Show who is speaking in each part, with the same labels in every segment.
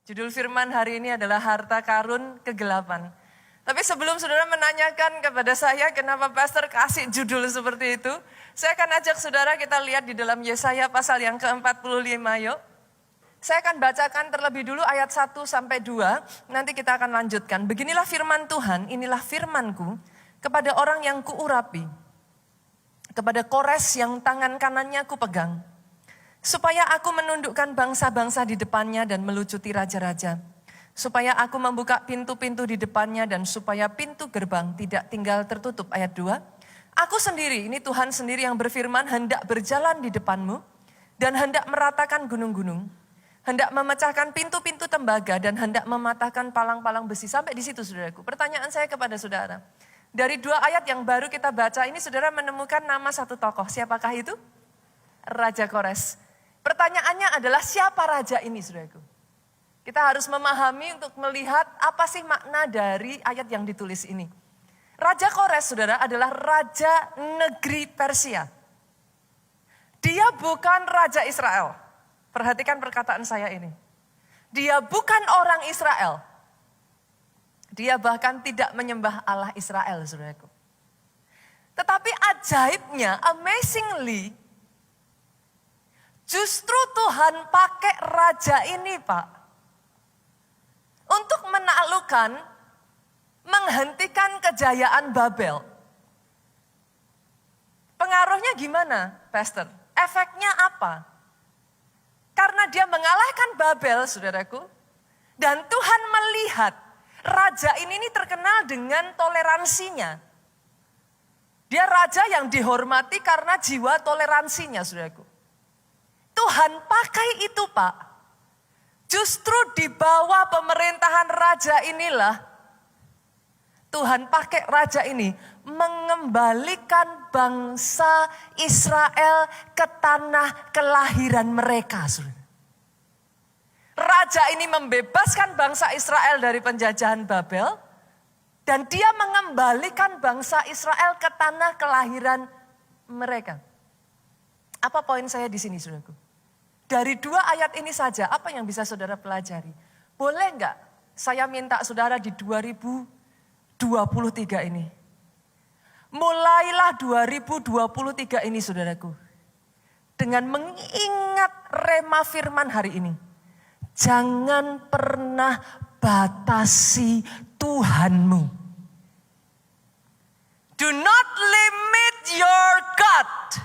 Speaker 1: Judul firman hari ini adalah harta karun kegelapan. Tapi sebelum saudara menanyakan kepada saya kenapa pastor kasih judul seperti itu, saya akan ajak saudara kita lihat di dalam Yesaya pasal yang ke-45 yuk. Saya akan bacakan terlebih dulu ayat 1 sampai 2, nanti kita akan lanjutkan. Beginilah firman Tuhan, inilah firmanku kepada orang yang kuurapi, kepada Kores yang tangan kanannya kupegang, supaya aku menundukkan bangsa-bangsa di depannya dan melucuti raja-raja. Supaya aku membuka pintu-pintu di depannya dan supaya pintu gerbang tidak tinggal tertutup. Ayat 2. Aku sendiri, ini Tuhan sendiri yang berfirman, hendak berjalan di depanmu dan hendak meratakan gunung-gunung. Hendak memecahkan pintu-pintu tembaga dan hendak mematahkan palang-palang besi. Sampai di situ saudaraku. Pertanyaan saya kepada saudara. Dari 2 ayat yang baru kita baca ini saudara menemukan nama satu tokoh. Siapakah itu? Raja Kores. Pertanyaannya adalah siapa raja ini saudaraku? Kita harus memahami untuk melihat apa sih makna dari ayat yang ditulis ini. Raja Kores saudara adalah raja negeri Persia. Dia bukan raja Israel. Perhatikan perkataan saya ini. Dia bukan orang Israel. Dia bahkan tidak menyembah Allah Israel saudaraku. Tetapi ajaibnya, amazingly, justru Tuhan pakai raja ini Pak. Untuk menaklukkan, menghentikan kejayaan Babel. Pengaruhnya gimana, Pastor? Efeknya apa? Karena dia mengalahkan Babel, saudaraku. Dan Tuhan melihat, raja ini terkenal dengan toleransinya. Dia raja yang dihormati karena jiwa toleransinya, saudaraku. Tuhan pakai itu, Pak. Justru di bawah pemerintahan raja inilah Tuhan pakai raja ini mengembalikan bangsa Israel ke tanah kelahiran mereka. Raja ini membebaskan bangsa Israel dari penjajahan Babel dan dia mengembalikan bangsa Israel ke tanah kelahiran mereka. Apa poin saya di sini, saudaraku? Dari 2 ayat ini saja, apa yang bisa saudara pelajari? Boleh enggak saya minta saudara di 2023 ini? Mulailah 2023 ini saudaraku. Dengan mengingat rema firman hari ini. Jangan pernah batasi Tuhanmu. Do not limit your God.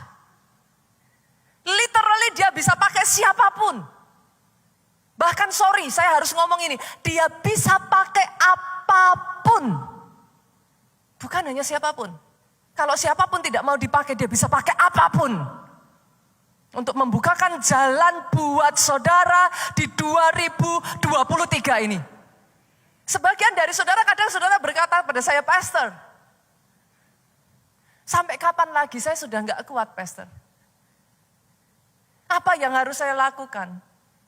Speaker 1: Literally dia bisa pakai siapapun. Bahkan saya harus ngomong ini. Dia bisa pakai apapun. Bukan hanya siapapun. Kalau siapapun tidak mau dipakai, dia bisa pakai apapun. Untuk membukakan jalan buat saudara di 2023 ini. Sebagian dari saudara, kadang saudara berkata pada saya, Pastor. Sampai kapan lagi saya sudah gak kuat, Pastor. Apa yang harus saya lakukan?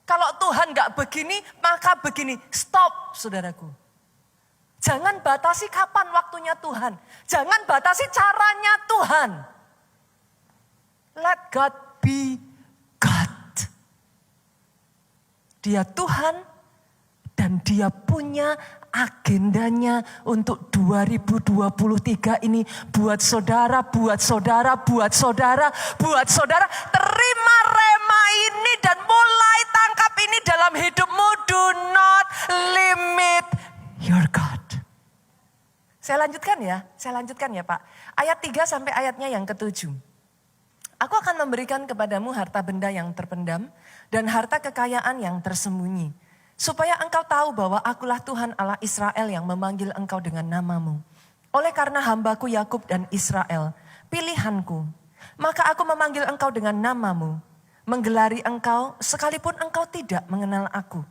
Speaker 1: Kalau Tuhan gak begini, maka begini. Stop, saudaraku. Jangan batasi kapan waktunya Tuhan. Jangan batasi caranya Tuhan. Let God be God. Dia Tuhan dan dia punya agendanya untuk 2023 ini buat saudara, buat saudara, buat saudara, buat saudara. Terima rema ini dan mulai tangkap ini dalam hidupmu. Do not limit your God. Saya lanjutkan ya Pak. Ayat 3 sampai ayatnya yang ke-7. Aku akan memberikan kepadamu harta benda yang terpendam dan harta kekayaan yang tersembunyi. Supaya engkau tahu bahwa akulah Tuhan Allah Israel yang memanggil engkau dengan namamu. Oleh karena hambaku Yakub dan Israel, pilihanku. Maka aku memanggil engkau dengan namamu. Menggelari engkau sekalipun engkau tidak mengenal aku.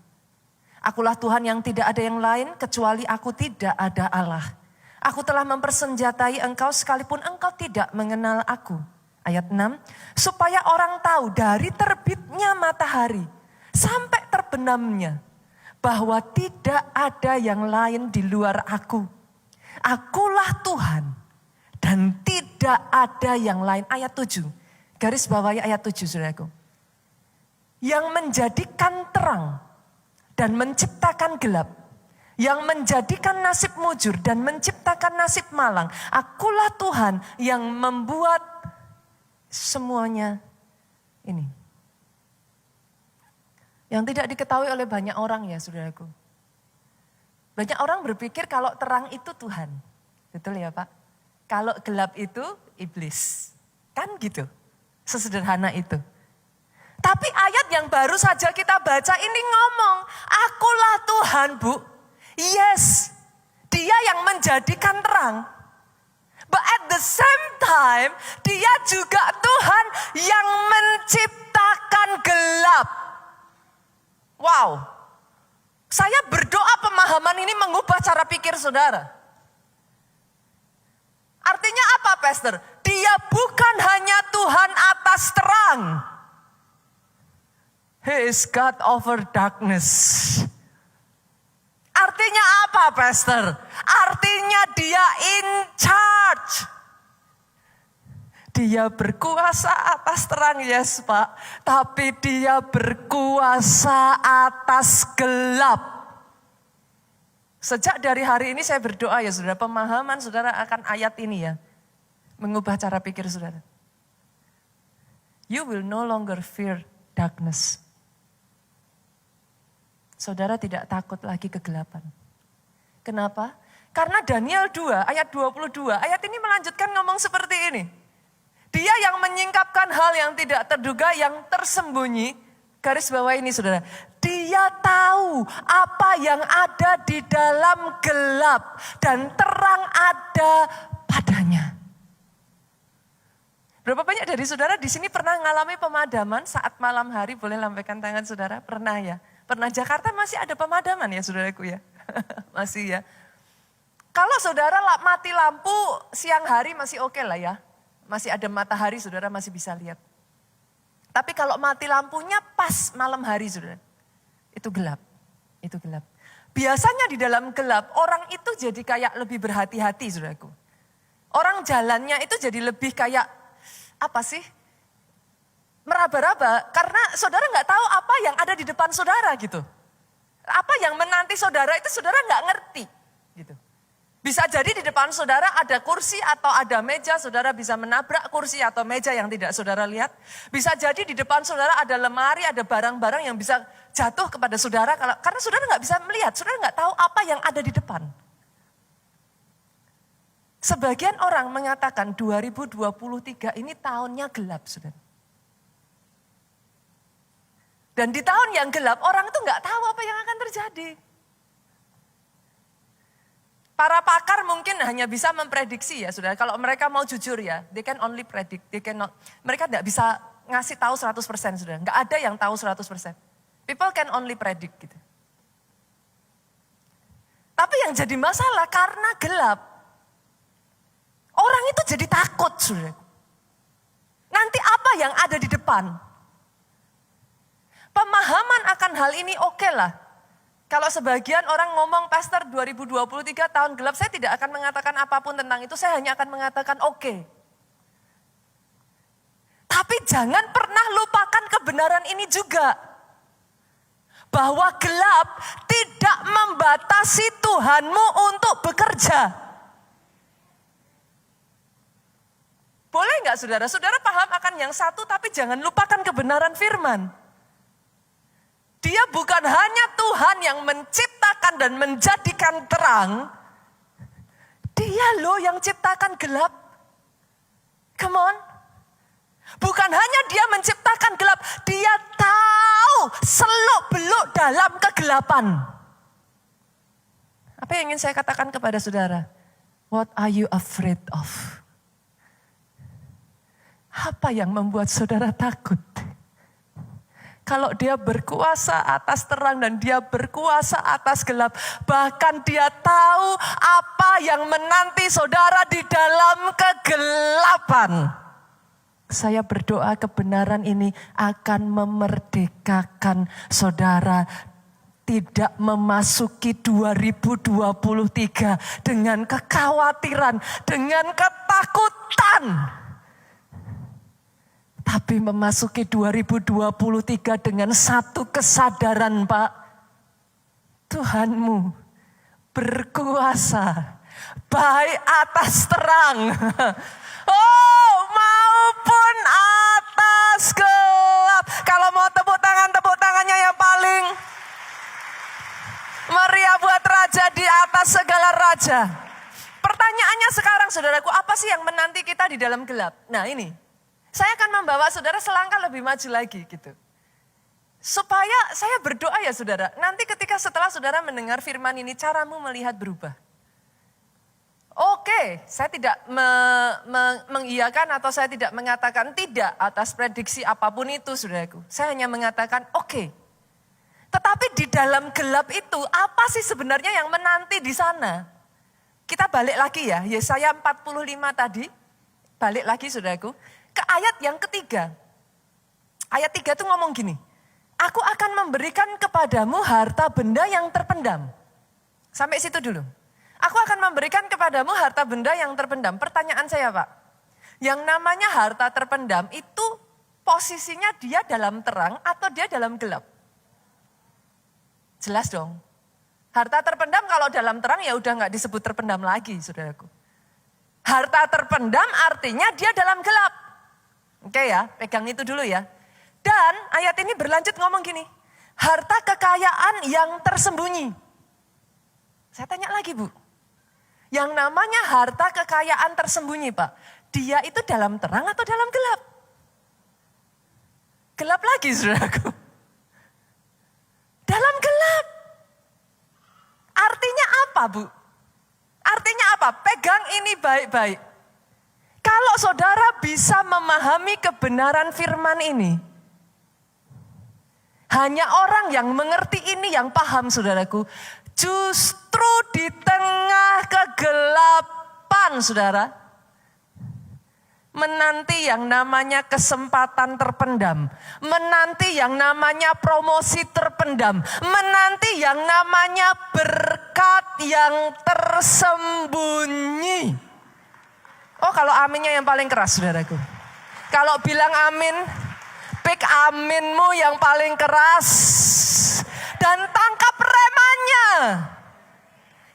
Speaker 1: Akulah Tuhan yang tidak ada yang lain kecuali aku tidak ada Allah. Aku telah mempersenjatai engkau sekalipun engkau tidak mengenal aku. Ayat 6. Supaya orang tahu dari terbitnya matahari sampai terbenamnya. Bahwa tidak ada yang lain di luar aku. Akulah Tuhan dan tidak ada yang lain. Ayat 7. Garis bawahi ayat 7 saudaraku. Yang menjadikan terang dan menciptakan gelap, yang menjadikan nasib mujur dan menciptakan nasib malang. Akulah Tuhan yang membuat semuanya ini. Yang tidak diketahui oleh banyak orang ya saudaraku. Banyak orang berpikir kalau terang itu Tuhan. Betul ya Pak? Kalau gelap itu iblis. Kan gitu. Sesederhana itu. Tapi ayat yang baru saja kita baca ini ngomong, akulah Tuhan Bu. Yes, dia yang menjadikan terang. But at the same time, dia juga Tuhan yang menciptakan gelap. Wow, saya berdoa pemahaman ini mengubah cara pikir saudara. Artinya apa Pastor? Dia bukan hanya Tuhan atas terang. He is God over darkness. Artinya apa Pastor? Artinya dia in charge. Dia berkuasa atas terang, yes Pak. Tapi dia berkuasa atas gelap. Sejak dari hari ini saya berdoa ya saudara, pemahaman saudara akan ayat ini ya. Mengubah cara pikir saudara. You will no longer fear darkness. Saudara tidak takut lagi kegelapan. Kenapa? Karena Daniel 2 ayat 22, ayat ini melanjutkan ngomong seperti ini. Dia yang menyingkapkan hal yang tidak terduga, yang tersembunyi. Garis bawah ini saudara. Dia tahu apa yang ada di dalam gelap dan terang ada padanya. Berapa banyak dari saudara di sini pernah mengalami pemadaman saat malam hari? Boleh lambaikan tangan saudara? Pernah ya? Pernah. Jakarta masih ada pemadaman ya saudaraku ya? Masih ya. Kalau saudara mati lampu siang hari masih oke lah ya. Masih ada matahari saudara masih bisa lihat. Tapi kalau mati lampunya pas malam hari saudara. Itu gelap. Itu gelap. Biasanya di dalam gelap orang itu jadi kayak lebih berhati-hati saudaraku. Orang jalannya itu jadi lebih kayak apa sih? Meraba-raba karena saudara nggak tahu apa yang ada di depan saudara gitu. Apa yang menanti saudara itu saudara nggak ngerti gitu. Bisa jadi di depan saudara ada kursi atau ada meja, saudara bisa menabrak kursi atau meja yang tidak saudara lihat. Bisa jadi di depan saudara ada lemari, ada barang-barang yang bisa jatuh kepada saudara karena saudara nggak bisa melihat, saudara nggak tahu apa yang ada di depan. Sebagian orang mengatakan 2023 ini tahunnya gelap saudara. Dan di tahun yang gelap orang itu nggak tahu apa yang akan terjadi. Para pakar mungkin hanya bisa memprediksi ya saudara. Kalau mereka mau jujur ya, they can only predict. Mereka tidak bisa ngasih tahu 100% saudara. Nggak ada yang tahu 100%. People can only predict gitu. Tapi yang jadi masalah karena gelap. Orang itu jadi takut saudara. Nanti apa yang ada di depan? Pemahaman akan hal ini oke lah. Kalau sebagian orang ngomong, Pastor 2023 tahun gelap, saya tidak akan mengatakan apapun tentang itu, saya hanya akan mengatakan oke. Tapi jangan pernah lupakan kebenaran ini juga. Bahwa gelap tidak membatasi Tuhanmu untuk bekerja. Boleh nggak saudara? Saudara paham akan yang satu, tapi jangan lupakan kebenaran firman. Dia bukan hanya Tuhan yang menciptakan dan menjadikan terang. Dia loh yang ciptakan gelap. Come on. Bukan hanya dia menciptakan gelap. Dia tahu seluk-beluk dalam kegelapan. Apa yang ingin saya katakan kepada saudara? What are you afraid of? Apa yang membuat saudara takut? Kalau dia berkuasa atas terang dan dia berkuasa atas gelap. Bahkan dia tahu apa yang menanti saudara di dalam kegelapan. Saya berdoa kebenaran ini akan memerdekakan saudara. Tidak memasuki 2023 dengan kekhawatiran, dengan ketakutan. Tapi memasuki 2023 dengan satu kesadaran Pak. Tuhanmu berkuasa baik atas terang maupun atas gelap. Kalau mau tepuk tangannya yang paling meriah buat raja di atas segala raja. Pertanyaannya sekarang saudaraku, apa sih yang menanti kita di dalam gelap? Nah ini, saya akan membawa saudara selangkah lebih maju lagi gitu. Supaya saya berdoa ya saudara, nanti ketika setelah saudara mendengar firman ini, caramu melihat berubah. Oke, saya tidak mengiyakan atau saya tidak mengatakan tidak atas prediksi apapun itu saudaraku. Saya hanya mengatakan oke. Tetapi di dalam gelap itu, apa sih sebenarnya yang menanti di sana? Kita balik lagi ya, Yesaya 45 tadi, balik lagi saudaraku, ke ayat yang ketiga. Ayat 3 itu ngomong gini, aku akan memberikan kepadamu harta benda yang terpendam. Sampai situ dulu. Aku akan memberikan kepadamu harta benda yang terpendam. Pertanyaan saya Pak, yang namanya harta terpendam itu posisinya dia dalam terang atau dia dalam gelap? Jelas dong. Harta terpendam kalau dalam terang ya udah gak disebut terpendam lagi saudaraku. Harta terpendam artinya dia dalam gelap. Oke ya, pegang itu dulu ya. Dan ayat ini berlanjut ngomong gini, harta kekayaan yang tersembunyi. Saya tanya lagi Bu, yang namanya harta kekayaan tersembunyi Pak, dia itu dalam terang atau dalam gelap? Gelap lagi saudaraku. Dalam gelap. Artinya apa Bu? Artinya apa? Pegang ini baik-baik. Kalau saudara bisa memahami kebenaran firman ini, hanya orang yang mengerti ini yang paham saudaraku. Justru di tengah kegelapan saudara, menanti yang namanya kesempatan terpendam, menanti yang namanya promosi terpendam, menanti yang namanya berkat yang tersembunyi. Oh kalau aminnya yang paling keras saudaraku. Kalau bilang amin, pick aminmu yang paling keras. Dan tangkap remannya.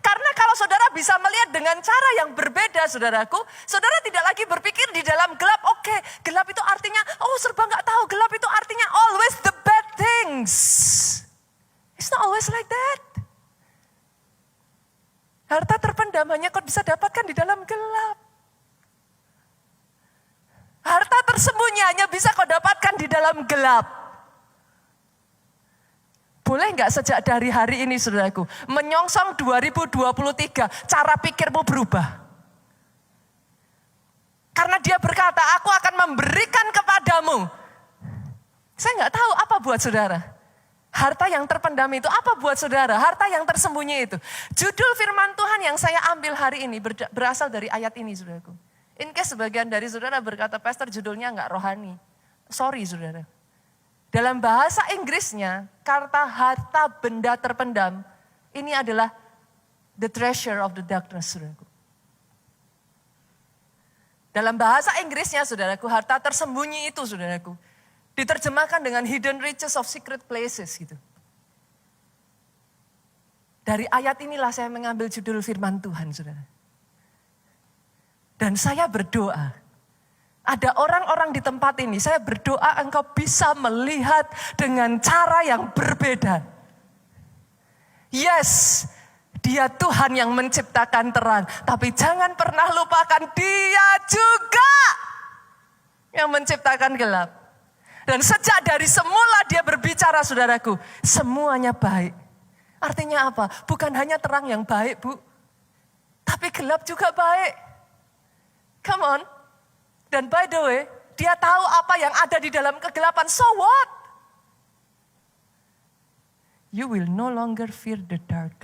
Speaker 1: Karena kalau saudara bisa melihat dengan cara yang berbeda saudaraku, saudara tidak lagi berpikir di dalam gelap, oke, gelap itu artinya, oh serba gak tahu, gelap itu artinya always the bad things. It's not always like that. Harta terpendam hanya kau bisa dapatkan di dalam gelap. Harta tersembunyi hanya bisa kau dapatkan di dalam gelap. Boleh nggak sejak dari hari ini saudaraku, menyongsong 2023, cara pikirmu berubah. Karena dia berkata, aku akan memberikan kepadamu. Saya nggak tahu apa buat saudara. Harta yang terpendam itu apa buat saudara? Harta yang tersembunyi itu. Judul firman Tuhan yang saya ambil hari ini berasal dari ayat ini saudaraku. In case sebagian dari saudara berkata, Pastor judulnya nggak rohani. Sorry saudara. Dalam bahasa Inggrisnya, kata harta benda terpendam, ini adalah the treasure of the darkness, saudaraku. Dalam bahasa Inggrisnya, saudaraku, harta tersembunyi itu, saudaraku, diterjemahkan dengan hidden riches of secret places, gitu. Dari ayat inilah saya mengambil judul firman Tuhan, saudara. Dan saya berdoa, ada orang-orang di tempat ini, saya berdoa engkau bisa melihat dengan cara yang berbeda. Yes, dia Tuhan yang menciptakan terang. Tapi jangan pernah lupakan dia juga yang menciptakan gelap. Dan sejak dari semula dia berbicara saudaraku, semuanya baik. Artinya apa? Bukan hanya terang yang baik Bu, tapi gelap juga baik. Come on. Dan by the way, dia tahu apa yang ada di dalam kegelapan. So what? You will no longer fear the dark.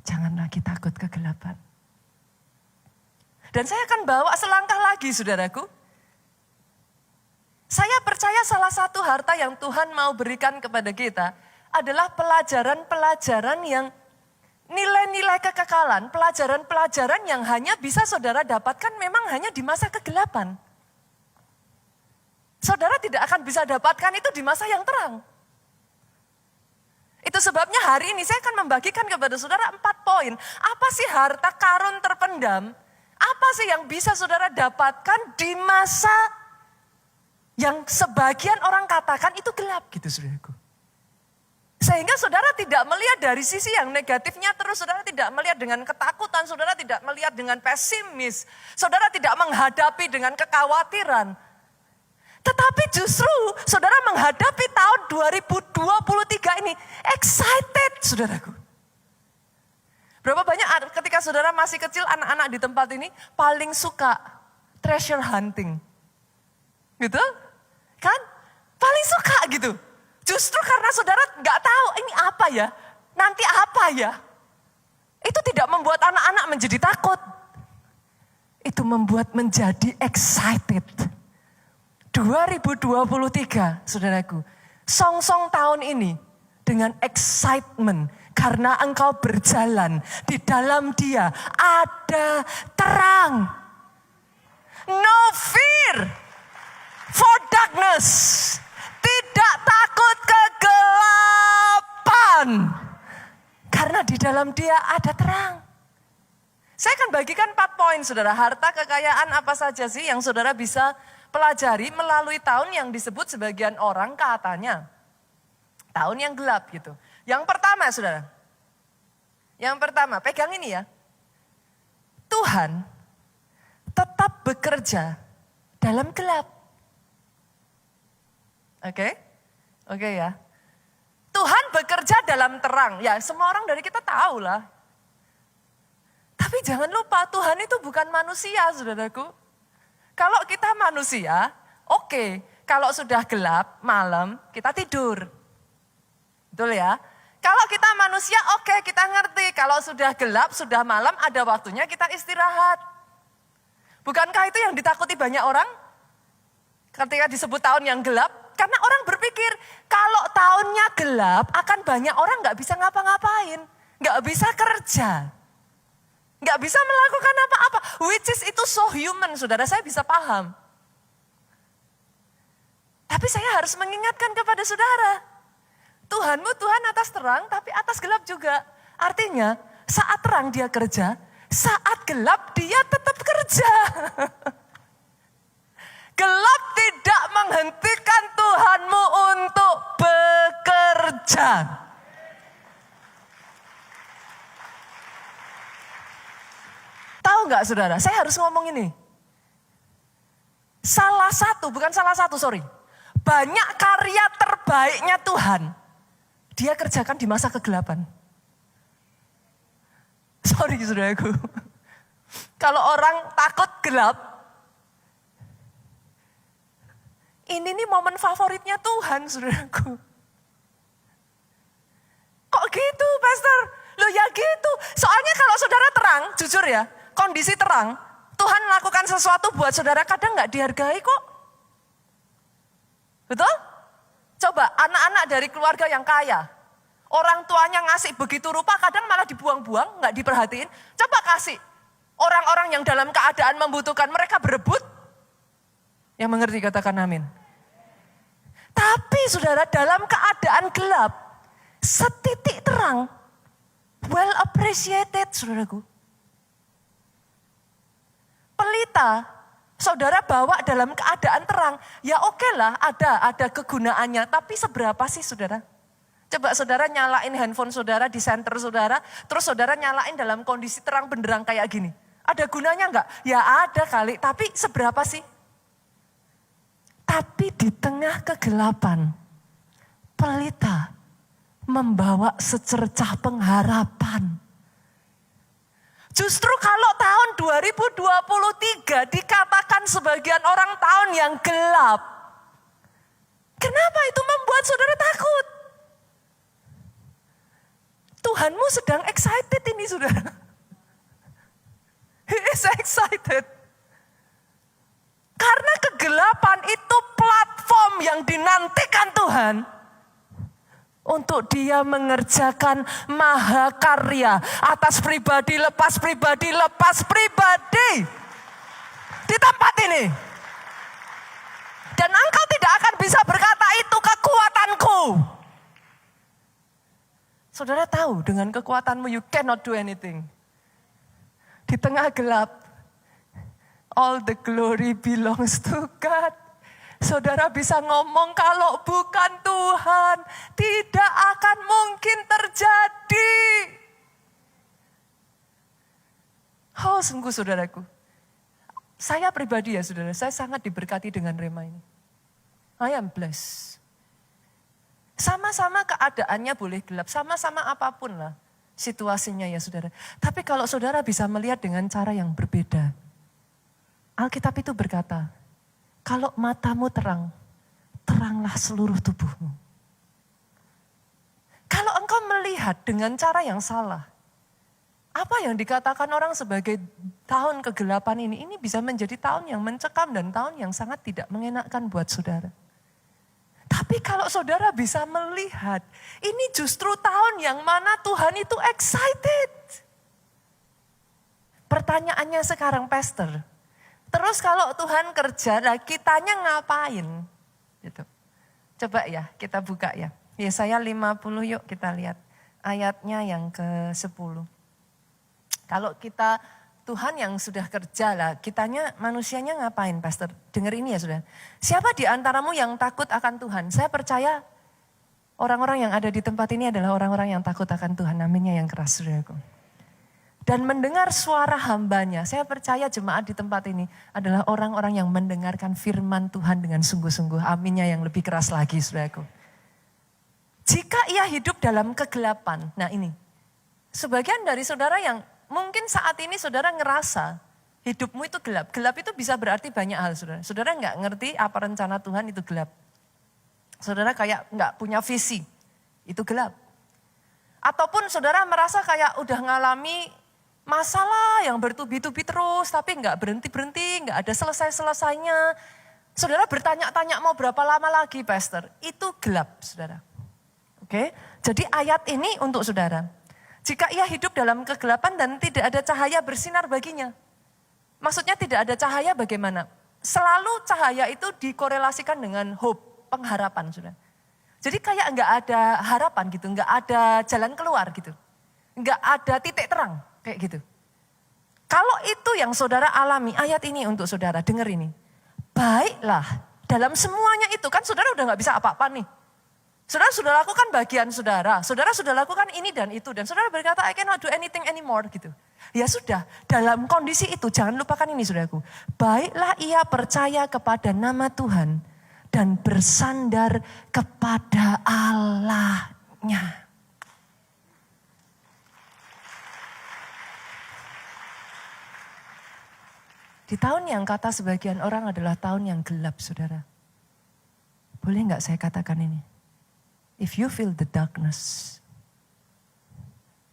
Speaker 1: Jangan lagi takut kegelapan. Dan saya akan bawa selangkah lagi saudaraku. Saya percaya salah satu harta yang Tuhan mau berikan kepada kita adalah pelajaran-pelajaran yang nilai-nilai kekekalan, pelajaran-pelajaran yang hanya bisa saudara dapatkan memang hanya di masa kegelapan. Saudara tidak akan bisa dapatkan itu di masa yang terang. Itu sebabnya hari ini saya akan membagikan kepada saudara 4 poin. Apa sih harta karun terpendam? Apa sih yang bisa saudara dapatkan di masa yang sebagian orang katakan itu gelap gitu saudaraku. Sehingga saudara tidak melihat dari sisi yang negatifnya terus, saudara tidak melihat dengan ketakutan, saudara tidak melihat dengan pesimis, saudara tidak menghadapi dengan kekhawatiran. Tetapi justru saudara menghadapi tahun 2023 ini excited saudaraku. Berapa banyak ketika saudara masih kecil anak-anak di tempat ini paling suka treasure hunting. Gitu? Kan? Paling suka gitu. Justru karena saudara gak tahu ini apa ya, nanti apa ya. Itu tidak membuat anak-anak menjadi takut. Itu membuat menjadi excited. 2023, saudaraku, song-song tahun ini dengan excitement karena engkau berjalan di dalam Dia ada terang. No fear for darkness. Tidak takut kegelapan. Karena di dalam Dia ada terang. Saya akan bagikan 4 poin, saudara. Harta kekayaan apa saja sih yang saudara bisa pelajari melalui tahun yang disebut sebagian orang katanya tahun yang gelap gitu. Yang pertama saudara, yang pertama pegang ini ya. Tuhan tetap bekerja dalam gelap. Oke ya. Tuhan bekerja dalam terang. Ya semua orang dari kita tahu lah. Tapi jangan lupa Tuhan itu bukan manusia saudaraku. Kalau kita manusia, oke. Kalau sudah gelap, malam, kita tidur. Betul ya? Kalau kita manusia, oke, kita ngerti. Kalau sudah gelap, sudah malam, ada waktunya kita istirahat. Bukankah itu yang ditakuti banyak orang? Ketika disebut tahun yang gelap, karena orang berpikir, kalau tahunnya gelap, akan banyak orang gak bisa ngapa-ngapain. Gak bisa kerja. Gak bisa melakukan apa-apa. Which is itu so human, saudara. Saya bisa paham. Tapi saya harus mengingatkan kepada saudara. Tuhanmu Tuhan atas terang, tapi atas gelap juga. Artinya, saat terang dia kerja, saat gelap dia tetap kerja. Gelap tidak menghentikan Tuhanmu untuk bekerja. Tahu nggak saudara, saya harus ngomong ini. Banyak karya terbaiknya Tuhan, dia kerjakan di masa kegelapan. Sorry saudaraku. Kalau orang takut gelap, ini nih momen favoritnya Tuhan saudaraku. Kok gitu pastor? Loh ya gitu. Soalnya kalau saudara terang, jujur ya, kondisi terang, Tuhan melakukan sesuatu buat saudara kadang gak dihargai kok. Betul? Coba anak-anak dari keluarga yang kaya, orang tuanya ngasih begitu rupa kadang malah dibuang-buang, gak diperhatiin. Coba kasih orang-orang yang dalam keadaan membutuhkan, mereka berebut. Yang mengerti katakan amin. Tapi saudara dalam keadaan gelap, setitik terang, well appreciated saudaraku. Pelita, saudara bawa dalam keadaan terang, ya oke lah ada kegunaannya, tapi seberapa sih saudara? Coba saudara nyalain handphone saudara di center saudara, terus saudara nyalain dalam kondisi terang benderang kayak gini. Ada gunanya enggak? Ya ada kali, tapi seberapa sih? Tapi di tengah kegelapan, pelita membawa secercah pengharapan. Justru kalau tahun 2023 dikatakan sebagian orang tahun yang gelap. Kenapa itu membuat saudara takut? Tuhanmu sedang excited ini saudara. He is excited. Karena kegelapan itu platform yang dinantikan Tuhan. Untuk dia mengerjakan mahakarya atas pribadi, lepas pribadi, lepas pribadi. Di tempat ini. Dan engkau tidak akan bisa berkata itu kekuatanku. Saudara tahu dengan kekuatanmu you cannot do anything. Di tengah gelap, all the glory belongs to God. Saudara bisa ngomong kalau bukan Tuhan, tidak akan mungkin terjadi. Oh sungguh saudaraku. Saya pribadi ya saudara, saya sangat diberkati dengan rema ini. I am blessed. Sama-sama keadaannya boleh gelap, sama-sama apapun lah situasinya ya saudara. Tapi kalau saudara bisa melihat dengan cara yang berbeda. Alkitab itu berkata, kalau matamu terang, teranglah seluruh tubuhmu. Kalau engkau melihat dengan cara yang salah, apa yang dikatakan orang sebagai tahun kegelapan ini bisa menjadi tahun yang mencekam dan tahun yang sangat tidak mengenakkan buat saudara. Tapi kalau saudara bisa melihat, ini justru tahun yang mana Tuhan itu excited. Pertanyaannya sekarang, Pastor, terus kalau Tuhan kerja, nah kitanya ngapain? Gitu. Coba ya, kita buka ya. Yesaya 50 yuk kita lihat ayatnya yang ke-10. Kalau kita Tuhan yang sudah kerja lah, kitanya manusianya ngapain Pastor? Dengar ini ya saudara. Siapa di antaramu yang takut akan Tuhan? Saya percaya orang-orang yang ada di tempat ini adalah orang-orang yang takut akan Tuhan. Aminnya yang keras saudaraku. Dan mendengar suara hambanya, saya percaya jemaat di tempat ini adalah orang-orang yang mendengarkan firman Tuhan dengan sungguh-sungguh. Aminnya yang lebih keras lagi saudaraku. Jika ia hidup dalam kegelapan, nah ini. Sebagian dari saudara yang mungkin saat ini saudara ngerasa hidupmu itu gelap. Gelap itu bisa berarti banyak hal saudara. Saudara nggak ngerti apa rencana Tuhan itu gelap. Saudara kayak nggak punya visi, itu gelap. Ataupun saudara merasa kayak udah ngalami masalah yang bertubi-tubi terus tapi nggak berhenti-berhenti, nggak ada selesai-selesainya. Saudara bertanya-tanya mau berapa lama lagi Pastor? Itu gelap saudara. Oke, jadi ayat ini untuk saudara. Jika ia hidup dalam kegelapan dan tidak ada cahaya bersinar baginya. Maksudnya tidak ada cahaya bagaimana? Selalu cahaya itu dikorelasikan dengan hope, pengharapan saudara. Jadi kayak nggak ada harapan gitu, nggak ada jalan keluar gitu. Nggak ada titik terang kayak gitu. Kalau itu yang saudara alami, ayat ini untuk saudara, dengar ini. Baiklah, dalam semuanya itu kan saudara udah nggak bisa apa-apa nih. Saudara sudah lakukan bagian saudara sudah lakukan ini dan itu. Dan saudara berkata, I cannot do anything anymore gitu. Ya sudah, dalam kondisi itu jangan lupakan ini saudaraku. Baiklah ia percaya kepada nama Tuhan dan bersandar kepada Allahnya. Di tahun yang kata sebagian orang adalah tahun yang gelap saudara. Boleh nggak saya katakan ini? If you feel the darkness,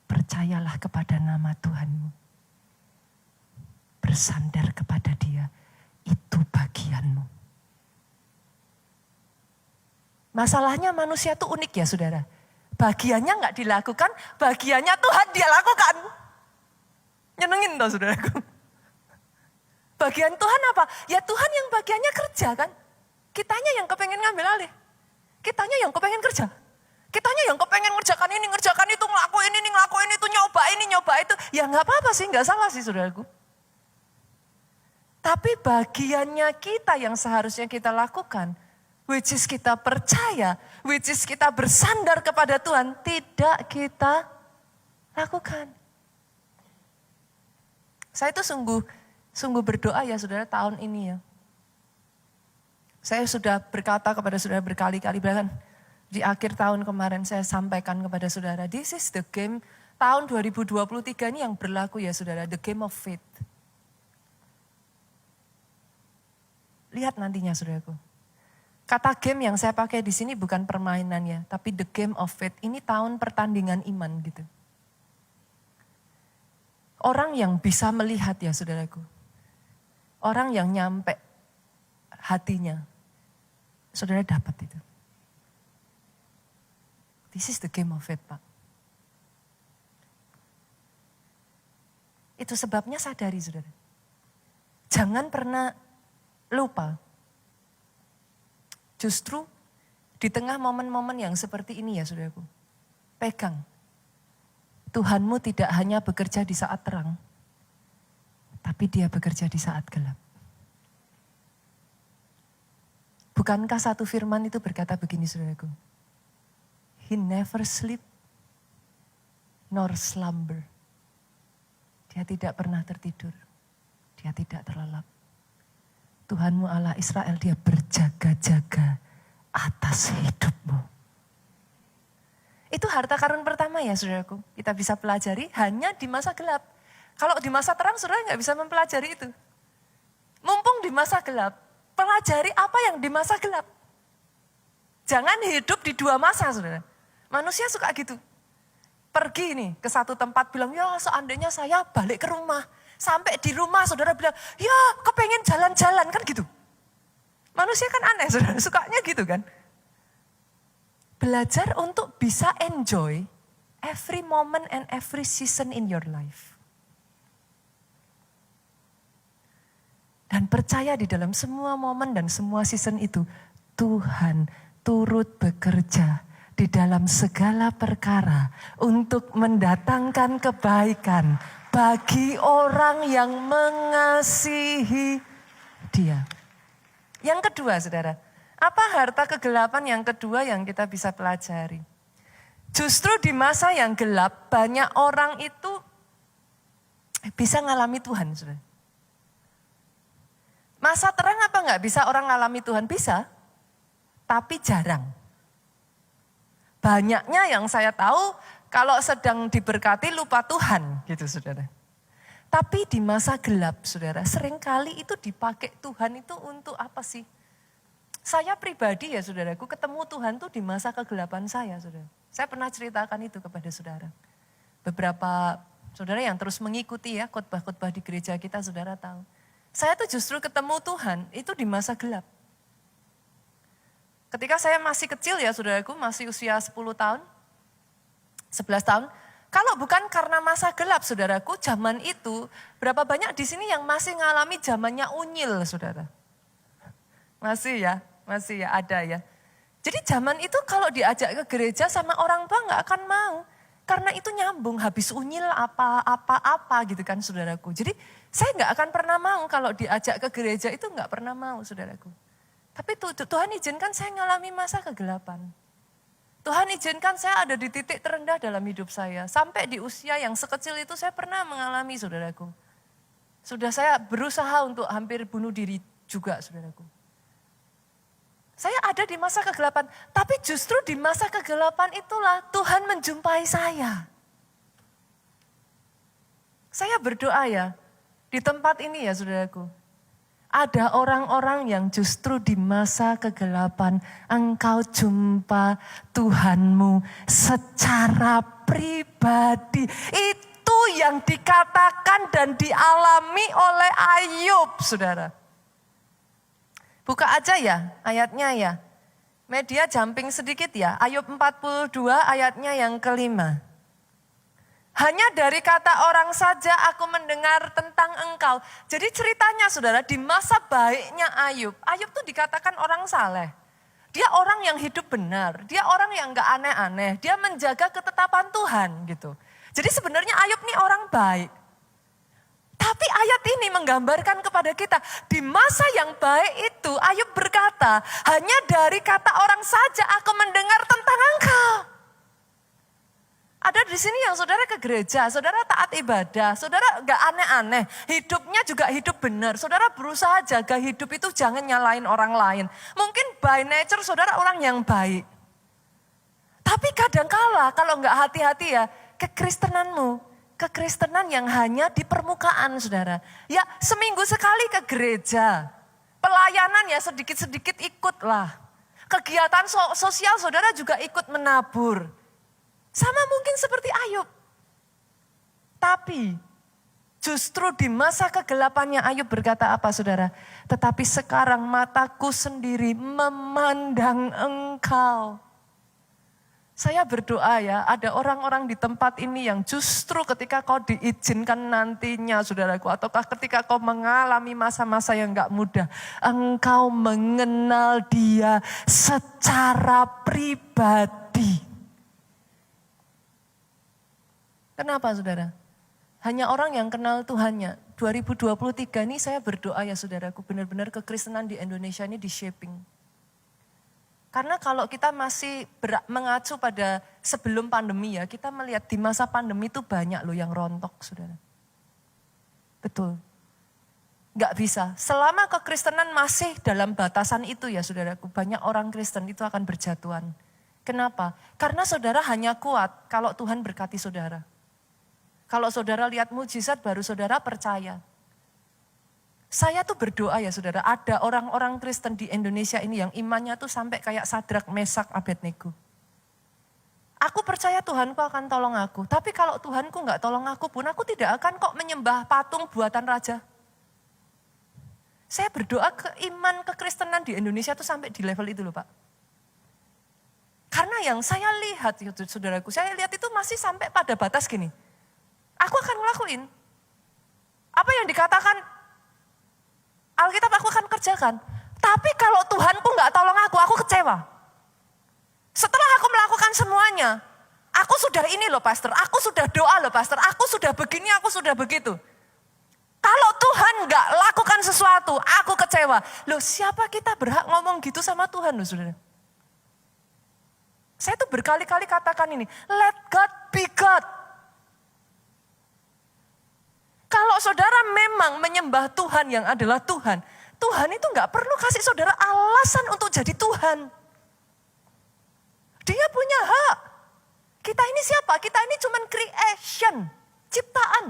Speaker 1: percayalah kepada nama Tuhanmu. Bersandar kepada Dia, itu bagianmu. Masalahnya manusia itu unik ya saudara. Bagiannya nggak dilakukan, bagiannya Tuhan dia lakukan. Nyenengin toh saudaraku. Bagian Tuhan apa? Ya Tuhan yang bagiannya kerja kan. Kitanya yang kepengen ngambil alih. Kitanya yang kepengen kerja. Kitanya yang kepengen ngerjakan ini, ngerjakan itu, ngelakuin itu, nyoba itu. Ya nggak apa-apa sih, nggak salah sih saudaraku. Tapi bagiannya kita yang seharusnya kita lakukan, which is kita percaya, which is kita bersandar kepada Tuhan, tidak kita lakukan. Saya itu sungguh berdoa ya saudara tahun ini ya. Saya sudah berkata kepada saudara berkali-kali, bahkan di akhir tahun kemarin saya sampaikan kepada saudara, this is the game, tahun 2023 ini yang berlaku ya saudara, the game of faith. Lihat nantinya saudaraku. Kata game yang saya pakai di sini bukan permainan ya, tapi the game of faith, ini tahun pertandingan iman gitu. Orang yang bisa melihat ya saudaraku, orang yang nyampe hatinya, saudara dapat itu. This is the game of faith, Pak. Itu sebabnya sadari, saudara. Jangan pernah lupa. Justru di tengah momen-momen yang seperti ini ya, saudaraku. Pegang Tuhanmu tidak hanya bekerja di saat terang, tapi dia bekerja di saat gelap. Bukankah satu firman itu berkata begini saudaraku? He never sleep nor slumber. Dia tidak pernah tertidur. Dia tidak terlelap. Tuhanmu Allah Israel, dia berjaga-jaga atas hidupmu. Itu harta karun pertama ya saudaraku. Kita bisa pelajari hanya di masa gelap. Kalau di masa terang saudara nggak bisa mempelajari itu. Mumpung di masa gelap, pelajari apa yang di masa gelap. Jangan hidup di dua masa saudara. Manusia suka gitu. Pergi nih ke satu tempat bilang, ya seandainya saya balik ke rumah. Sampai di rumah saudara bilang, ya kepengen jalan-jalan kan gitu. Manusia kan aneh saudara, sukanya gitu kan. Belajar untuk bisa enjoy every moment and every season in your life. Dan percaya di dalam semua momen dan semua season itu, Tuhan turut bekerja di dalam segala perkara untuk mendatangkan kebaikan bagi orang yang mengasihi Dia. Yang kedua saudara, apa harta kegelapan yang kedua yang kita bisa pelajari? Justru di masa yang gelap banyak orang itu bisa ngalami Tuhan saudara. Masa terang apa enggak bisa orang ngalami Tuhan? Bisa, tapi jarang. Banyaknya yang saya tahu kalau sedang diberkati lupa Tuhan gitu saudara. Tapi di masa gelap saudara, seringkali itu dipakai Tuhan itu untuk apa sih? Saya pribadi ya saudaraku ketemu Tuhan tuh di masa kegelapan saya saudara. Saya pernah ceritakan itu kepada saudara. Beberapa saudara yang terus mengikuti ya khotbah-khotbah di gereja kita saudara tahu. Saya tuh justru ketemu Tuhan itu di masa gelap. Ketika saya masih kecil ya saudaraku, masih usia 10 tahun, 11 tahun. Kalau bukan karena masa gelap saudaraku, zaman itu berapa banyak di sini yang masih ngalami zamannya unyil saudara. Masih ya ada ya. Jadi zaman itu kalau diajak ke gereja sama orang tua gak akan mau. Karena itu nyambung, habis unyil apa gitu kan saudaraku. Jadi saya gak akan pernah mau kalau diajak ke gereja itu gak pernah mau saudaraku. Tapi Tuhan izinkan saya ngalami masa kegelapan. Tuhan izinkan saya ada di titik terendah dalam hidup saya. Sampai di usia yang sekecil itu saya pernah mengalami saudaraku. Sudah saya berusaha untuk hampir bunuh diri juga saudaraku. Saya ada di masa kegelapan. Tapi justru di masa kegelapan itulah Tuhan menjumpai saya. Saya berdoa ya, di tempat ini ya saudaraku. Ada orang-orang yang justru di masa kegelapan engkau jumpa Tuhanmu secara pribadi. Itu yang dikatakan dan dialami oleh Ayub, saudara. Buka aja ya ayatnya ya. Media jumping sedikit ya. Ayub 42 ayatnya yang kelima. Hanya dari kata orang saja aku mendengar tentang engkau. Jadi ceritanya saudara, di masa baiknya Ayub tuh dikatakan orang saleh. Dia orang yang hidup benar, dia orang yang gak aneh-aneh, dia menjaga ketetapan Tuhan gitu. Jadi sebenarnya Ayub nih orang baik. Tapi ayat ini menggambarkan kepada kita, di masa yang baik itu Ayub berkata, hanya dari kata orang saja aku mendengar tentang engkau. Ada di sini yang saudara ke gereja, saudara taat ibadah, saudara gak aneh-aneh, hidupnya juga hidup benar. Saudara berusaha jaga hidup itu jangan nyalain orang lain. Mungkin by nature saudara orang yang baik. Tapi kadangkala kalau gak hati-hati ya, kekristenan yang hanya di permukaan saudara. Ya seminggu sekali ke gereja, pelayanan ya sedikit-sedikit ikutlah. Kegiatan sosial saudara juga ikut menabur. Sama mungkin seperti Ayub. Tapi justru di masa kegelapannya Ayub berkata apa saudara? Tetapi sekarang mataku sendiri memandang engkau. Saya berdoa ya ada orang-orang di tempat ini yang justru ketika kau diizinkan nantinya saudaraku. Ataukah ketika kau mengalami masa-masa yang gak mudah. Engkau mengenal dia secara pribadi. Kenapa saudara? Hanya orang yang kenal Tuhannya. 2023 ini saya berdoa ya saudaraku, benar-benar kekristenan di Indonesia ini di shaping. Karena kalau kita masih mengacu pada sebelum pandemi ya, kita melihat di masa pandemi itu banyak loh yang rontok saudara. Betul. Nggak bisa. Selama kekristenan masih dalam batasan itu ya saudaraku, banyak orang Kristen itu akan berjatuhan. Kenapa? Karena saudara hanya kuat kalau Tuhan berkati saudara. Kalau saudara lihat mujizat baru saudara percaya. Saya tuh berdoa ya saudara, ada orang-orang Kristen di Indonesia ini yang imannya tuh sampai kayak Sadrak, Mesak, Abednego. Aku percaya Tuhanku akan tolong aku, tapi kalau Tuhanku nggak tolong aku pun, aku tidak akan kok menyembah patung buatan raja. Saya berdoa iman kekristenan di Indonesia tuh sampai di level itu loh Pak. Karena yang saya lihat, saudaraku, saya lihat itu masih sampai pada batas gini. Aku akan ngelakuin. Apa yang dikatakan Alkitab aku akan kerjakan. Tapi kalau Tuhanku nggak tolong aku kecewa. Setelah aku melakukan semuanya, aku sudah ini loh pastor, aku sudah doa loh pastor, aku sudah begini, aku sudah begitu. Kalau Tuhan nggak lakukan sesuatu, aku kecewa. Loh siapa kita berhak ngomong gitu sama Tuhan loh saudara? Saya tuh berkali-kali katakan ini, let God be God. Kalau saudara memang menyembah Tuhan yang adalah Tuhan, Tuhan itu nggak perlu kasih saudara alasan untuk jadi Tuhan. Dia punya hak. Kita ini siapa? Kita ini cuma creation, ciptaan.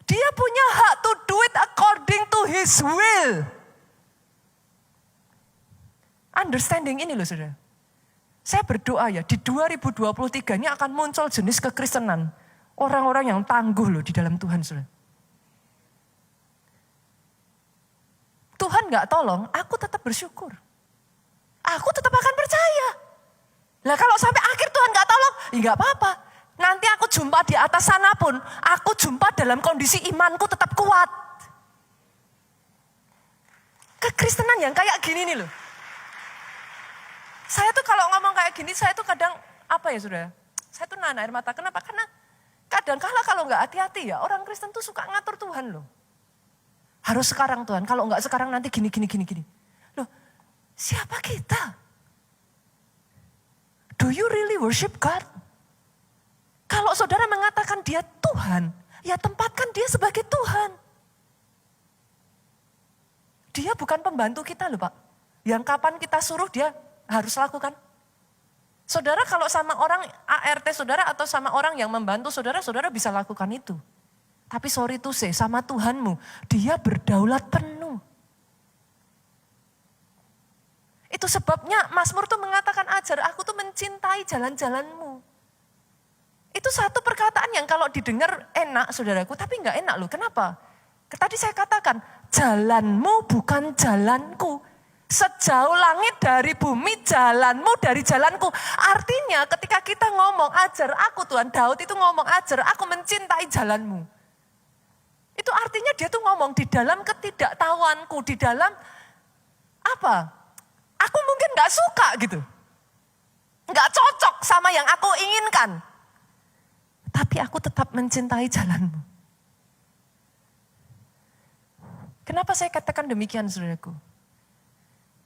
Speaker 1: Dia punya hak to do it according to His will. Understanding ini loh saudara. Saya berdoa ya, di 2023 ini akan muncul jenis kekristenan. Orang-orang yang tangguh loh di dalam Tuhan, saudara. Tuhan gak tolong, aku tetap bersyukur. Aku tetap akan percaya. Lah kalau sampai akhir Tuhan gak tolong, ya gak apa-apa. Nanti aku jumpa di atas sana pun, aku jumpa dalam kondisi imanku tetap kuat. Kekristenan yang kayak gini nih loh. Saya tuh kalau ngomong kayak gini, saya tuh kadang, apa ya saudara? Saya tuh nahan air mata, kenapa? Karena kadang-kala kalau nggak hati-hati ya, orang Kristen tuh suka ngatur Tuhan loh. Harus sekarang Tuhan, kalau nggak sekarang nanti gini. Loh, siapa kita? Do you really worship God? Kalau saudara mengatakan dia Tuhan, ya tempatkan dia sebagai Tuhan. Dia bukan pembantu kita loh Pak. Yang kapan kita suruh dia harus lakukan. Saudara kalau sama orang ART saudara atau sama orang yang membantu saudara, saudara bisa lakukan itu. Tapi sorry to say, sama Tuhanmu, dia berdaulat penuh. Itu sebabnya Mazmur tuh mengatakan ajar aku tuh mencintai jalan-jalanmu. Itu satu perkataan yang kalau didengar enak saudaraku, tapi enggak enak loh. Kenapa? Tadi saya katakan, jalanmu bukan jalanku. Sejauh langit dari bumi, jalanmu dari jalanku. Artinya ketika kita ngomong ajar aku Tuhan, Daud itu ngomong ajar aku mencintai jalanmu. Itu artinya dia tuh ngomong di dalam ketidaktahuanku, di dalam apa? Aku mungkin gak suka gitu. Gak cocok sama yang aku inginkan. Tapi aku tetap mencintai jalanmu. Kenapa saya katakan demikian saudaraku?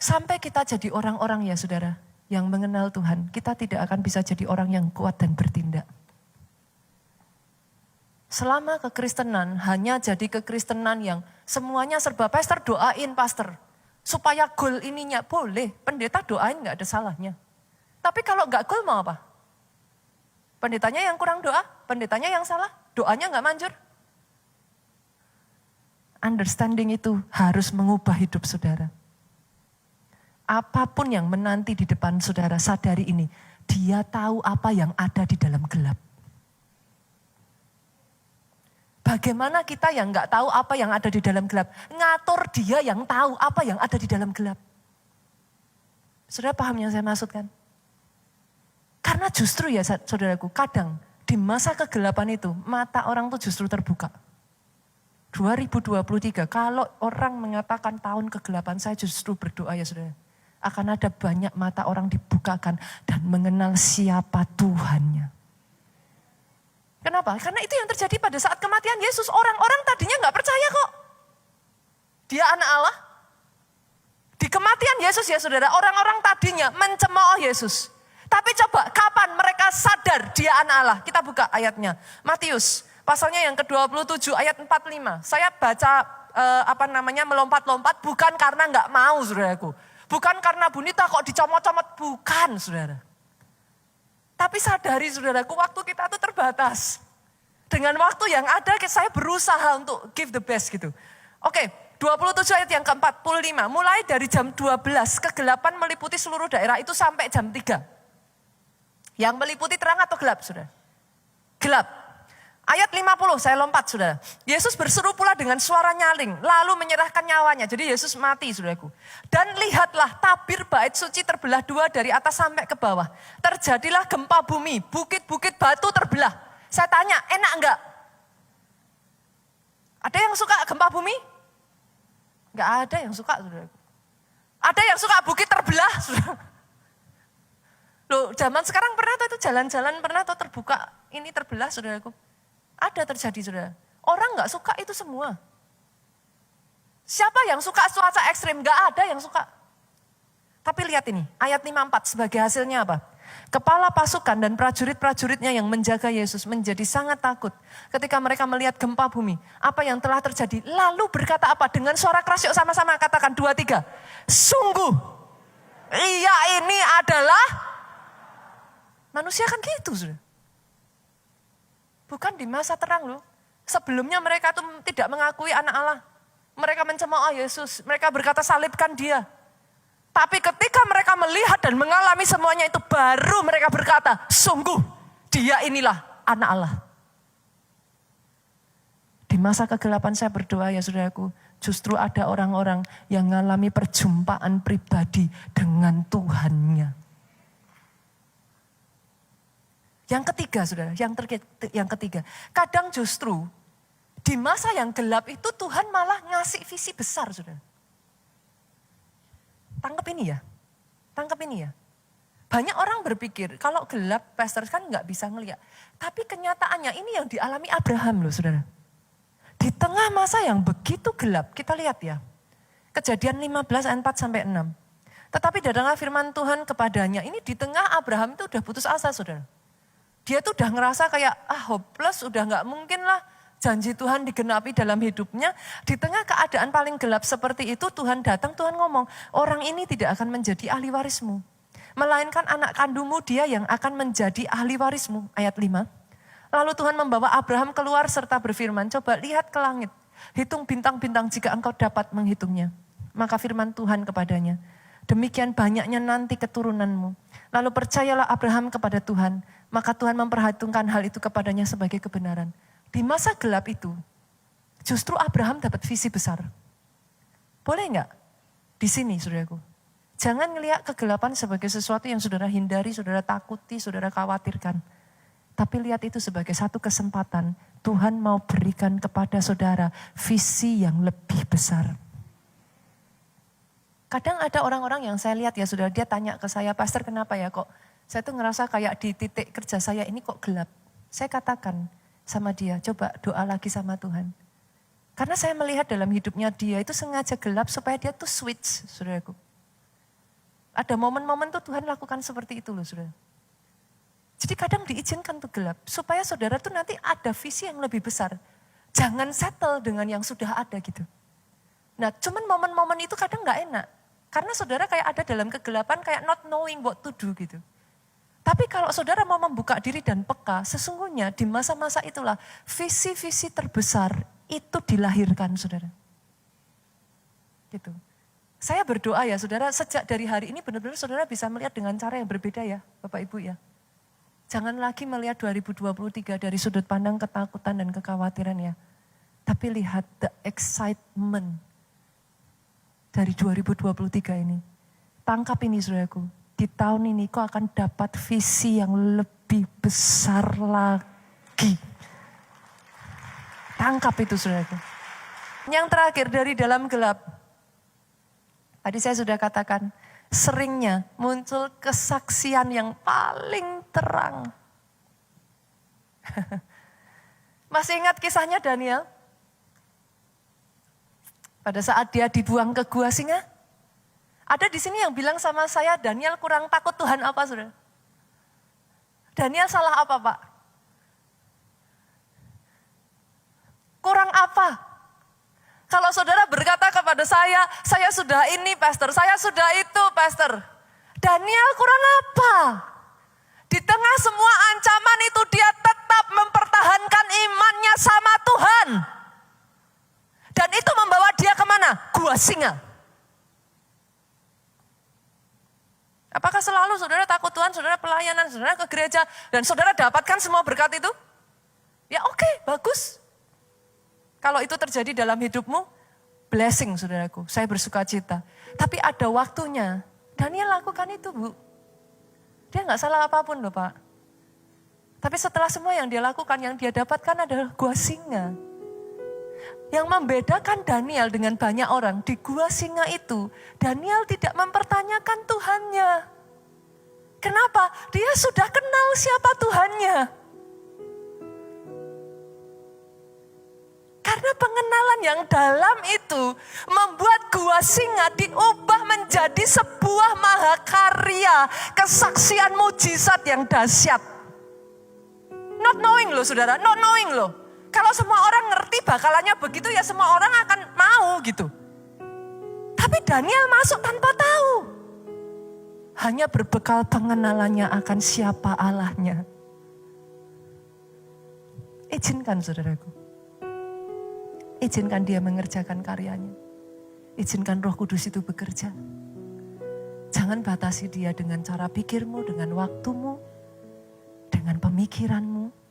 Speaker 1: Sampai kita jadi orang-orang ya saudara, yang mengenal Tuhan, kita tidak akan bisa jadi orang yang kuat dan bertindak. Selama kekristenan hanya jadi kekristenan yang semuanya serba pastor doain pastor. Supaya goal ininya boleh, pendeta doain gak ada salahnya. Tapi kalau gak goal mau apa? Pendetanya yang kurang doa, pendetanya yang salah, doanya gak manjur. Understanding itu harus mengubah hidup saudara. Apapun yang menanti di depan saudara, sadari ini. Dia tahu apa yang ada di dalam gelap. Bagaimana kita yang gak tahu apa yang ada di dalam gelap? Ngatur dia yang tahu apa yang ada di dalam gelap. Saudara paham yang saya maksudkan? Karena justru ya saudaraku, kadang di masa kegelapan itu, mata orang tuh justru terbuka. 2023, kalau orang mengatakan tahun kegelapan, saya justru berdoa ya saudara. Akan ada banyak mata orang dibukakan dan mengenal siapa Tuhannya. Kenapa? Karena itu yang terjadi pada saat kematian Yesus. Orang-orang tadinya nggak percaya kok. Dia anak Allah. Di kematian Yesus ya saudara, orang-orang tadinya mencemooh Yesus. Tapi coba kapan mereka sadar dia anak Allah? Kita buka ayatnya. Matius pasalnya yang ke-27 ayat 45. Saya baca melompat-lompat bukan karena nggak mau saudaraku. Bukan karena Bunita kok dicomot-comot, bukan saudara. Tapi sadari saudaraku, waktu kita tuh terbatas. Dengan waktu yang ada saya berusaha untuk give the best gitu. Oke, 27 ayat yang ke-45. Mulai dari jam 12 kegelapan meliputi seluruh daerah itu sampai jam 3. Yang meliputi terang atau gelap saudara? Gelap. Ayat 50 saya lompat saudara. Yesus berseru pula dengan suara nyaling lalu menyerahkan nyawanya. Jadi Yesus mati saudaraku. Dan lihatlah tabir bait suci terbelah dua dari atas sampai ke bawah. Terjadilah gempa bumi, bukit-bukit batu terbelah. Saya tanya, enak enggak? Ada yang suka gempa bumi? Enggak ada yang suka saudaraku. Ada yang suka bukit terbelah saudara. Loh zaman sekarang pernah tuh jalan-jalan pernah tuh terbuka ini terbelah saudaraku. Ada terjadi saudara. Orang gak suka itu semua. Siapa yang suka cuaca ekstrim? Gak ada yang suka. Tapi lihat ini, ayat 54 sebagai hasilnya apa? Kepala pasukan dan prajurit-prajuritnya yang menjaga Yesus menjadi sangat takut ketika mereka melihat gempa bumi. Apa yang telah terjadi? Lalu berkata apa? Dengan suara keras yuk sama-sama katakan 2, 3. Sungguh, iya ini adalah manusia kan gitu saudara. Bukan di masa terang loh. Sebelumnya mereka itu tidak mengakui anak Allah. Mereka mencemooh Yesus. Mereka berkata salibkan dia. Tapi ketika mereka melihat dan mengalami semuanya itu baru mereka berkata sungguh dia inilah anak Allah. Di masa kegelapan saya berdoa ya saudaraku. Justru ada orang-orang yang mengalami perjumpaan pribadi dengan Tuhannya. Yang ketiga saudara, yang ketiga. Kadang justru di masa yang gelap itu Tuhan malah ngasih visi besar saudara. Tangkap ini ya, tangkap ini ya. Banyak orang berpikir kalau gelap pastor kan nggak bisa ngelihat. Tapi kenyataannya ini yang dialami Abraham loh saudara. Di tengah masa yang begitu gelap, kita lihat ya. Kejadian 15 ayat 4 sampai 6. Tetapi datanglah firman Tuhan kepadanya, ini di tengah Abraham itu udah putus asa saudara. Dia tuh udah ngerasa kayak hopeless, udah gak mungkin lah janji Tuhan digenapi dalam hidupnya. Di tengah keadaan paling gelap seperti itu Tuhan datang, Tuhan ngomong, orang ini tidak akan menjadi ahli warismu. Melainkan anak kandungmu dia yang akan menjadi ahli warismu. Ayat 5. Lalu Tuhan membawa Abraham keluar serta berfirman, coba lihat ke langit. Hitung bintang-bintang jika engkau dapat menghitungnya. Maka firman Tuhan kepadanya, demikian banyaknya nanti keturunanmu. Lalu percayalah Abraham kepada Tuhan. Maka Tuhan memperhitungkan hal itu kepadanya sebagai kebenaran. Di masa gelap itu, justru Abraham dapat visi besar. Boleh enggak? Di sini saudaraku. Jangan ngelihat kegelapan sebagai sesuatu yang saudara hindari, saudara takuti, saudara khawatirkan. Tapi lihat itu sebagai satu kesempatan. Tuhan mau berikan kepada saudara visi yang lebih besar. Kadang ada orang-orang yang saya lihat ya saudara, dia tanya ke saya, pastor kenapa ya kok saya tuh ngerasa kayak di titik kerja saya ini kok gelap. Saya katakan sama dia, coba doa lagi sama Tuhan. Karena saya melihat dalam hidupnya dia itu sengaja gelap supaya dia tuh switch, saudaraku. Ada momen-momen tuh Tuhan lakukan seperti itu loh saudara. Jadi kadang diizinkan tuh gelap, supaya saudara tuh nanti ada visi yang lebih besar. Jangan settle dengan yang sudah ada gitu. Nah cuman momen-momen itu kadang gak enak. Karena saudara kayak ada dalam kegelapan kayak not knowing what to do gitu. Tapi kalau saudara mau membuka diri dan peka, sesungguhnya di masa-masa itulah visi-visi terbesar itu dilahirkan saudara. Gitu. Saya berdoa ya saudara, sejak dari hari ini benar-benar saudara bisa melihat dengan cara yang berbeda ya Bapak Ibu ya. Jangan lagi melihat 2023 dari sudut pandang ketakutan dan kekhawatiran ya. Tapi lihat the excitement dari 2023 ini. Tangkap ini saudaraku. Di tahun ini kau akan dapat visi yang lebih besar lagi. Tangkap itu saudaraku. Yang terakhir dari dalam gelap. Tadi saya sudah katakan, seringnya muncul kesaksian yang paling terang. Masih ingat kisahnya Daniel? Pada saat dia dibuang ke gua singa. Ada di sini yang bilang sama saya, Daniel kurang takut Tuhan apa, saudara? Daniel salah apa, Pak? Kurang apa? Kalau saudara berkata kepada saya sudah ini, pastor, saya sudah itu, pastor. Daniel kurang apa? Di tengah semua ancaman itu dia tetap mempertahankan imannya sama Tuhan. Dan itu membawa dia kemana? Gua singa. Apakah selalu saudara takut Tuhan, saudara pelayanan, saudara ke gereja, dan saudara dapatkan semua berkat itu? Ya oke, bagus. Kalau itu terjadi dalam hidupmu, blessing saudaraku, saya bersuka cita. Tapi ada waktunya, Daniel lakukan itu Bu. Dia gak salah apapun loh Pak. Tapi setelah semua yang dia lakukan, yang dia dapatkan adalah gua singa. Yang membedakan Daniel dengan banyak orang di gua singa itu, Daniel tidak mempertanyakan Tuhannya. Kenapa? Dia sudah kenal siapa Tuhannya. Karena pengenalan yang dalam itu membuat gua singa diubah menjadi sebuah mahakarya, kesaksian mujizat yang dahsyat. Not knowing loh saudara, not knowing loh. Kalau semua orang ngerti bakalannya begitu ya semua orang akan mau gitu. Tapi Daniel masuk tanpa tahu. Hanya berbekal pengenalannya akan siapa Allahnya. Izinkan saudaraku. Izinkan dia mengerjakan karyanya. Izinkan Roh Kudus itu bekerja. Jangan batasi dia dengan cara pikirmu, dengan waktumu, dengan pemikiranmu.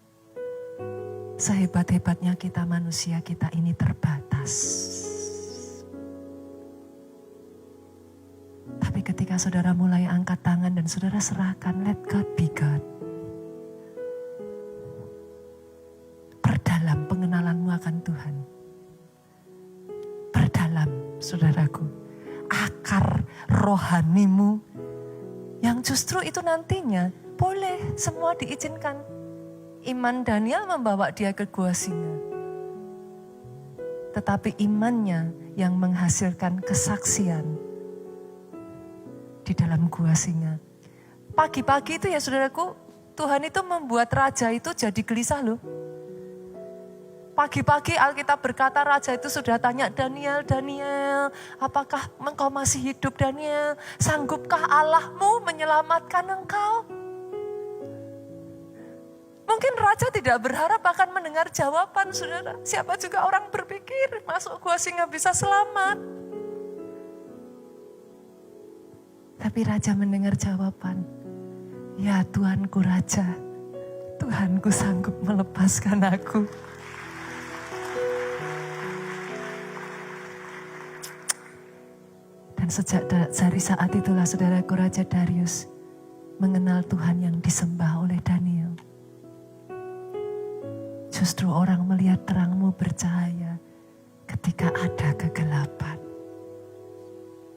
Speaker 1: Sehebat-hebatnya kita manusia, kita ini terbatas. Tapi ketika saudara mulai angkat tangan dan saudara serahkan, let God be God. Perdalam pengenalanmu akan Tuhan. Perdalam, saudaraku, akar rohanimu yang justru itu nantinya boleh semua diizinkan. Iman Daniel membawa dia ke gua singa. Tetapi imannya yang menghasilkan kesaksian di dalam gua singa. Pagi-pagi itu ya saudaraku, Tuhan itu membuat raja itu jadi gelisah loh. Pagi-pagi Alkitab berkata raja itu sudah tanya Daniel, Daniel, apakah engkau masih hidup Daniel? Sanggupkah Allahmu menyelamatkan engkau? Mungkin raja tidak berharap akan mendengar jawaban saudara. Siapa juga orang berpikir masuk gua singa bisa selamat. Tapi raja mendengar jawaban. Ya Tuanku Raja, Tuhanku sanggup melepaskan aku. Dan sejak dari saat itulah saudaraku Raja Darius mengenal Tuhan yang disembah oleh Daniel. Justru orang melihat terangmu bercahaya ketika ada kegelapan.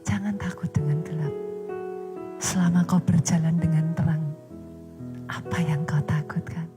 Speaker 1: Jangan takut dengan gelap. Selama kau berjalan dengan terang, apa yang kau takutkan?